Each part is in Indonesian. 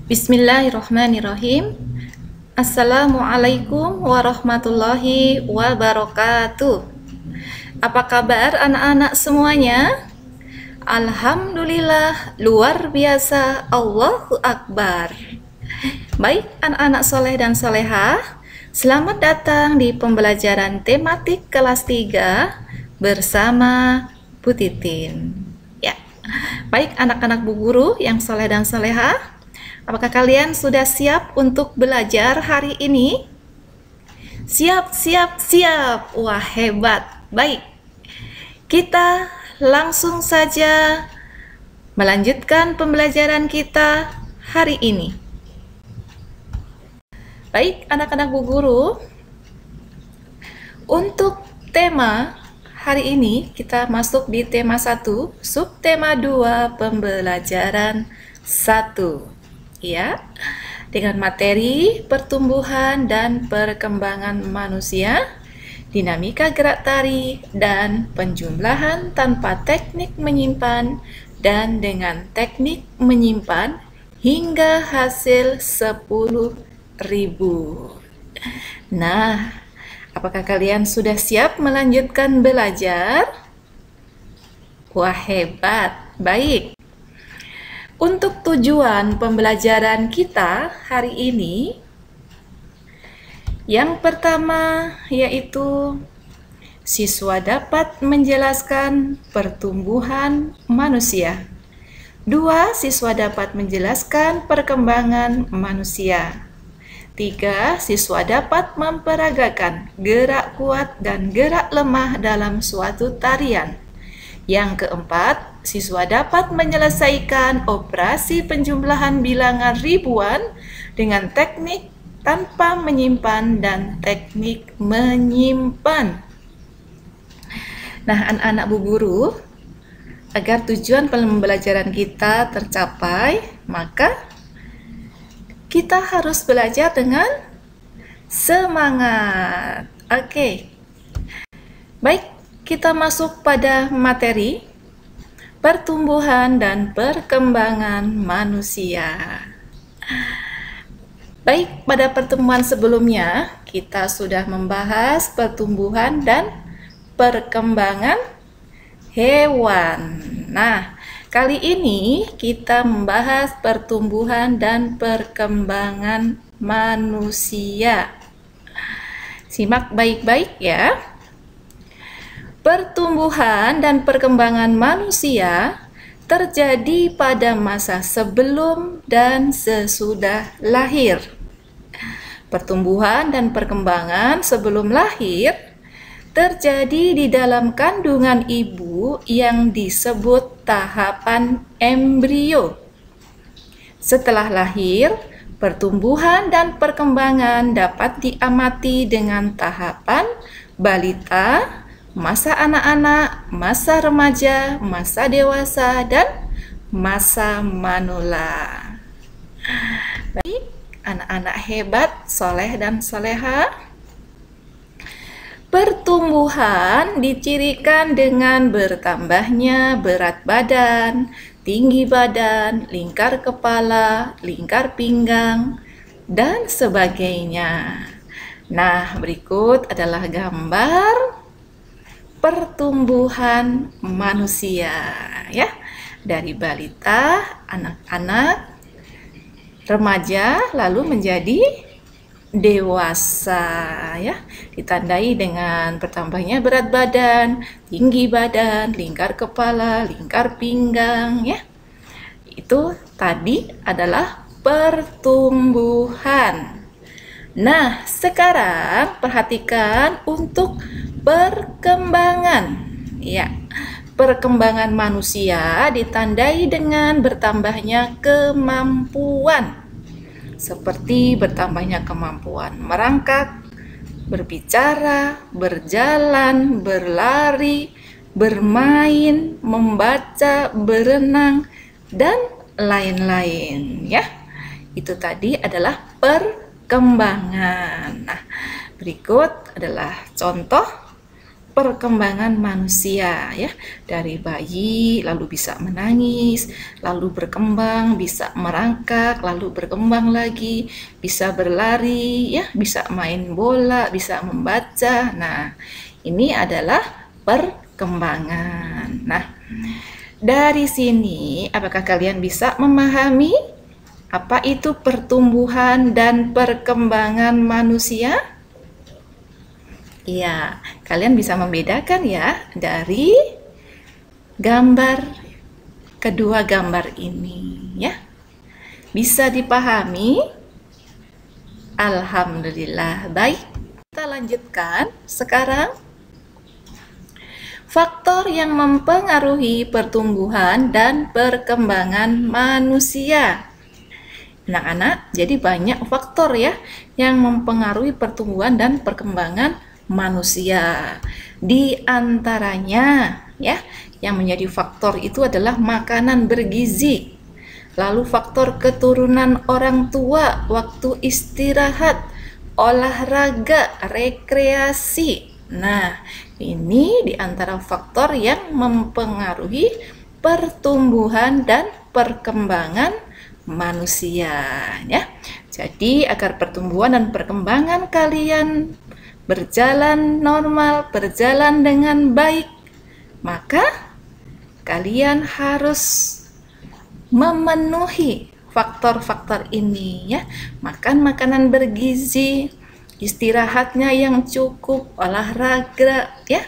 Bismillahirrahmanirrahim. Assalamualaikum warahmatullahi wabarakatuh. Apa kabar anak-anak semuanya? Alhamdulillah, luar biasa, Allahu Akbar. Baik anak-anak soleh dan solehah, selamat datang di pembelajaran tematik kelas 3 bersama Bu Titin. Ya, baik anak-anak Bu Guru yang soleh dan solehah, apakah kalian sudah siap untuk belajar hari ini? Siap, siap, siap. Wah, hebat. Baik. Kita langsung saja melanjutkan pembelajaran kita hari ini. Baik, anak-anak Bu Guru. Untuk tema hari ini kita masuk di tema 1, subtema 2, pembelajaran 1. Ya, dengan materi pertumbuhan dan perkembangan manusia, dinamika gerak tarik dan penjumlahan tanpa teknik menyimpan dan dengan teknik menyimpan hingga hasil 10.000. Nah, apakah kalian sudah siap melanjutkan belajar? Wah, hebat. Baik. Untuk tujuan pembelajaran kita hari ini, yang pertama yaitu siswa dapat menjelaskan pertumbuhan manusia. 2. Siswa dapat menjelaskan perkembangan manusia. 3. Siswa dapat memperagakan gerak kuat dan gerak lemah dalam suatu tarian. Yang keempat, siswa dapat menyelesaikan operasi penjumlahan bilangan ribuan dengan teknik tanpa menyimpan dan teknik menyimpan. Nah, anak-anak Bu Guru, agar tujuan pembelajaran kita tercapai, maka kita harus belajar dengan semangat. Oke. Baik. Kita masuk pada materi pertumbuhan dan perkembangan manusia. Baik, pada pertemuan sebelumnya kita sudah membahas pertumbuhan dan perkembangan hewan. Nah, kali ini kita membahas pertumbuhan dan perkembangan manusia. Simak baik-baik ya. Pertumbuhan dan perkembangan manusia terjadi pada masa sebelum dan sesudah lahir. Pertumbuhan dan perkembangan sebelum lahir terjadi di dalam kandungan ibu yang disebut tahapan embrio. Setelah lahir, pertumbuhan dan perkembangan dapat diamati dengan tahapan balita, masa anak-anak, masa remaja, masa dewasa, dan masa manula. Baik, anak-anak hebat, soleh dan soleha. Pertumbuhan dicirikan dengan bertambahnya berat badan, tinggi badan, lingkar kepala, lingkar pinggang, dan sebagainya. Nah, berikut adalah gambar pertumbuhan manusia ya, dari balita, anak-anak, remaja, lalu menjadi dewasa ya, ditandai dengan bertambahnya berat badan, tinggi badan, lingkar kepala, lingkar pinggang ya. Itu tadi adalah pertumbuhan. Nah, sekarang perhatikan untuk perkembangan. Ya, perkembangan manusia ditandai dengan bertambahnya kemampuan. Seperti bertambahnya kemampuan merangkak, berbicara, berjalan, berlari, bermain, membaca, berenang, dan lain-lain ya. Itu tadi adalah perkembangan. Nah, berikut adalah contoh perkembangan manusia ya, dari bayi lalu bisa menangis, lalu berkembang, bisa merangkak, lalu berkembang lagi, bisa berlari ya, bisa main bola, bisa membaca. Nah, ini adalah perkembangan. Nah, dari sini apakah kalian bisa memahami apa itu pertumbuhan dan perkembangan manusia? Iya, kalian bisa membedakan ya dari gambar, kedua gambar ini ya. Bisa dipahami? Alhamdulillah. Baik, kita lanjutkan sekarang. Faktor yang mempengaruhi pertumbuhan dan perkembangan manusia. Anak-anak, jadi banyak faktor ya yang mempengaruhi pertumbuhan dan perkembangan manusia. Di antaranya ya, yang menjadi faktor itu adalah makanan bergizi. Lalu faktor keturunan orang tua, waktu istirahat, olahraga, rekreasi. Nah, ini di antara faktor yang mempengaruhi pertumbuhan dan perkembangan manusia ya. Jadi agar pertumbuhan dan perkembangan kalian berjalan normal, berjalan dengan baik, maka kalian harus memenuhi faktor-faktor ini ya. Makan makanan bergizi, istirahatnya yang cukup, olahraga ya,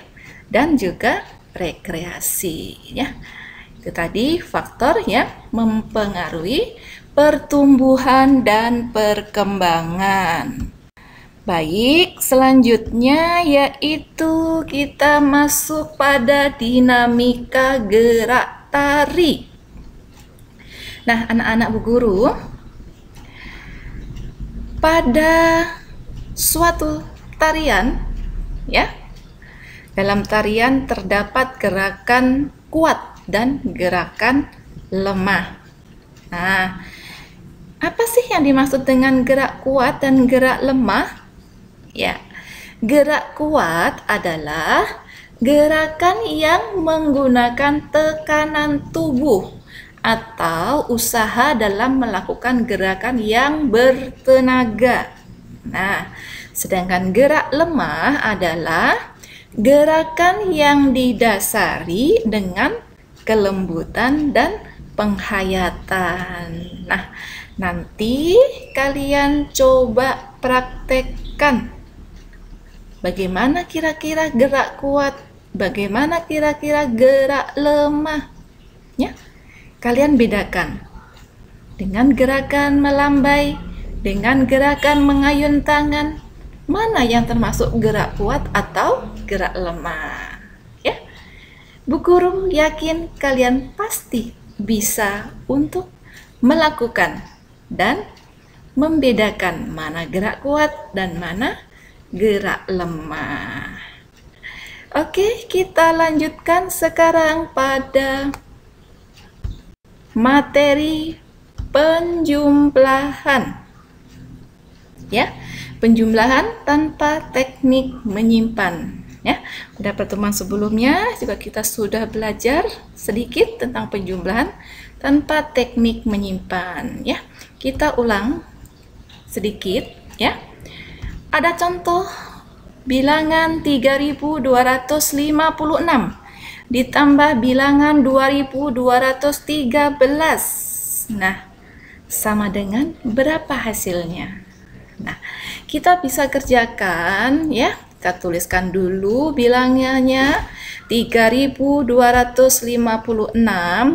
dan juga rekreasi ya. Itu tadi faktor yang mempengaruhi pertumbuhan dan perkembangan. Baik, selanjutnya yaitu kita masuk pada dinamika gerak tari. Nah, anak-anak Bu Guru, pada suatu tarian ya, dalam tarian terdapat gerakan kuat dan gerakan lemah. Nah, apa sih yang dimaksud dengan gerak kuat dan gerak lemah? Ya, gerak kuat adalah gerakan yang menggunakan tekanan tubuh atau usaha dalam melakukan gerakan yang bertenaga. Nah, sedangkan gerak lemah adalah gerakan yang didasari dengan kelembutan dan penghayatan. Nah, nanti kalian coba praktekkan. Bagaimana kira-kira gerak kuat? Bagaimana kira-kira gerak lemah? Ya, kalian bedakan dengan gerakan melambai, dengan gerakan mengayun tangan, mana yang termasuk gerak kuat atau gerak lemah? Ya, Bu Guru yakin kalian pasti bisa untuk melakukan dan membedakan mana gerak kuat dan mana gerak lemah. Oke, kita lanjutkan sekarang pada materi penjumlahan. Ya, penjumlahan tanpa teknik menyimpan. Ya, pada pertemuan sebelumnya juga kita sudah belajar sedikit tentang penjumlahan tanpa teknik menyimpan. Ya, kita ulang sedikit. Ya, ada contoh bilangan 3256 ditambah bilangan 2213. Nah, sama dengan berapa hasilnya? Nah, kita bisa kerjakan ya. Kita tuliskan dulu bilangannya 3256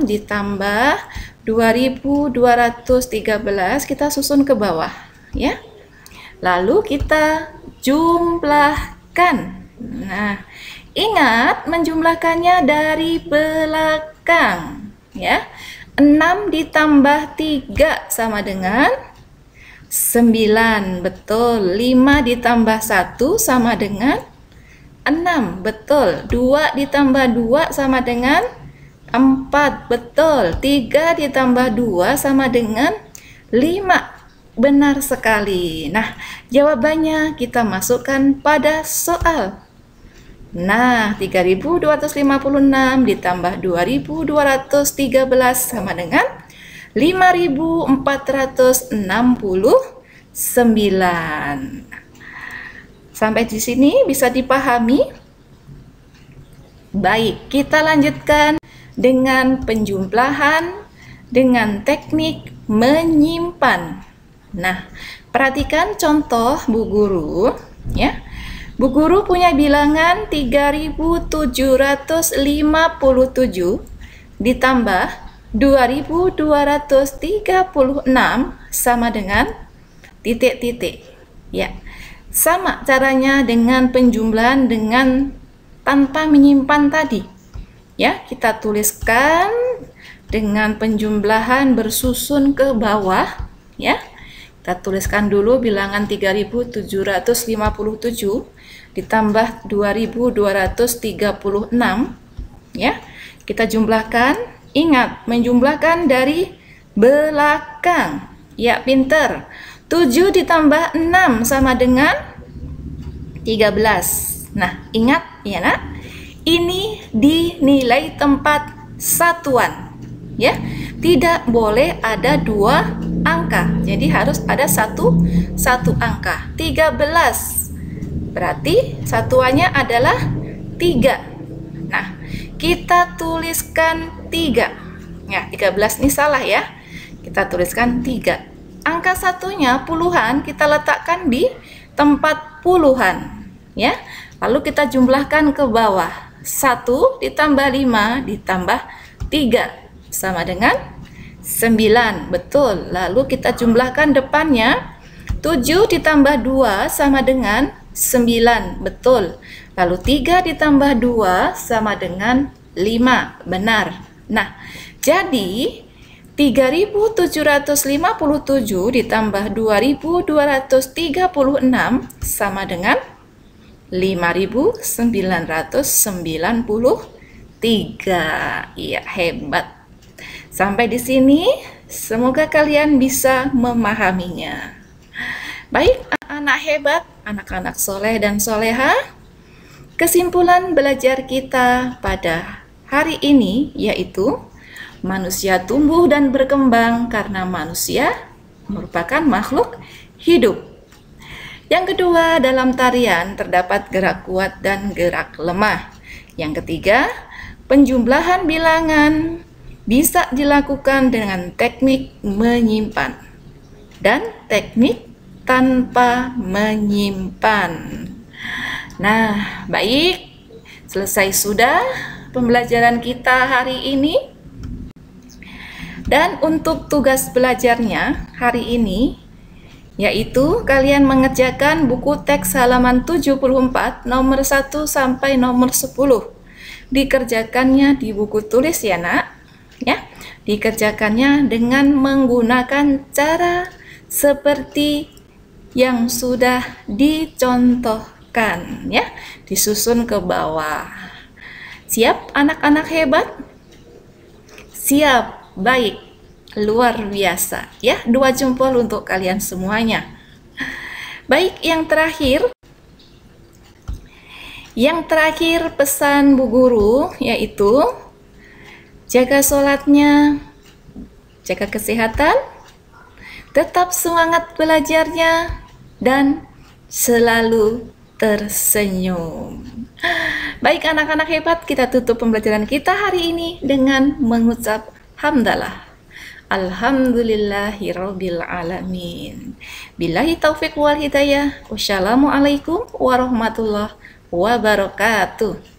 ditambah 2213, kita susun ke bawah ya. Lalu kita jumlahkan. Nah, ingat menjumlahkannya dari belakang ya. 6 ditambah 3 sama dengan 9, betul. 5 ditambah 1 sama dengan 6, betul. 2 ditambah 2 sama dengan 4, betul. 3 ditambah 2 sama dengan 5. Benar sekali. Nah, jawabannya kita masukkan pada soal. Nah, 3.256 ditambah 2.213 sama dengan 5.469. Sampai di sini bisa dipahami? Baik, kita lanjutkan dengan penjumlahan dengan teknik menyimpan. Nah, perhatikan contoh Bu Guru, ya. Bu Guru punya bilangan 3.757 ditambah 2.236 sama dengan titik-titik. Ya, sama caranya dengan penjumlahan dengan tanpa menyimpan tadi. Ya, kita tuliskan dengan penjumlahan bersusun ke bawah. Ya, kita tuliskan dulu bilangan 3.757 ditambah 2.236. Ya, kita jumlahkan. Ingat, menjumlahkan dari belakang. Ya, pinter. 7 ditambah 6 sama dengan 13. Nah, ingat ya nak, ini dinilai tempat satuan. Ya, tidak boleh ada dua angka. Jadi harus ada satu angka. 13. Berarti satuannya adalah 3. Nah, kita tuliskan 3. Ya, 13 ini salah ya. Kita tuliskan 3. Angka satunya puluhan kita letakkan di tempat puluhan. Ya. Lalu kita jumlahkan ke bawah. 1 ditambah 5 ditambah 3 sama dengan 9. Betul. Lalu kita jumlahkan depannya. 7 ditambah 2 sama dengan 9. Betul. Lalu 3 ditambah 2 sama dengan 5. Benar. Nah, jadi 3.757 ditambah 2.236 sama dengan 5.993. Iya, hebat. Sampai di sini, semoga kalian bisa memahaminya. Baik, anak hebat, anak-anak soleh dan soleha, kesimpulan belajar kita pada hari ini yaitu manusia tumbuh dan berkembang karena manusia merupakan makhluk hidup. Yang kedua, dalam tarian terdapat gerak kuat dan gerak lemah. Yang ketiga, penjumlahan bilangan bisa dilakukan dengan teknik menyimpan dan teknik tanpa menyimpan. Nah, baik, selesai sudah pembelajaran kita hari ini. Dan untuk tugas belajarnya hari ini, yaitu kalian mengerjakan buku teks halaman 74 nomor 1 sampai nomor 10. Dikerjakannya di buku tulis ya nak. Ya, dikerjakannya dengan menggunakan cara seperti yang sudah dicontohkan ya, disusun ke bawah. Siap anak-anak hebat? Siap, baik, luar biasa ya. 2 jempol untuk kalian semuanya. Baik, yang terakhir pesan Bu Guru yaitu jaga sholatnya, jaga kesehatan, tetap semangat belajarnya, dan selalu tersenyum. Baik anak-anak hebat, kita tutup pembelajaran kita hari ini dengan mengucap hamdalah. Alhamdulillahirabbil alamin. Billahi taufik wal hidayah. Wassalamualaikum warahmatullahi wabarakatuh.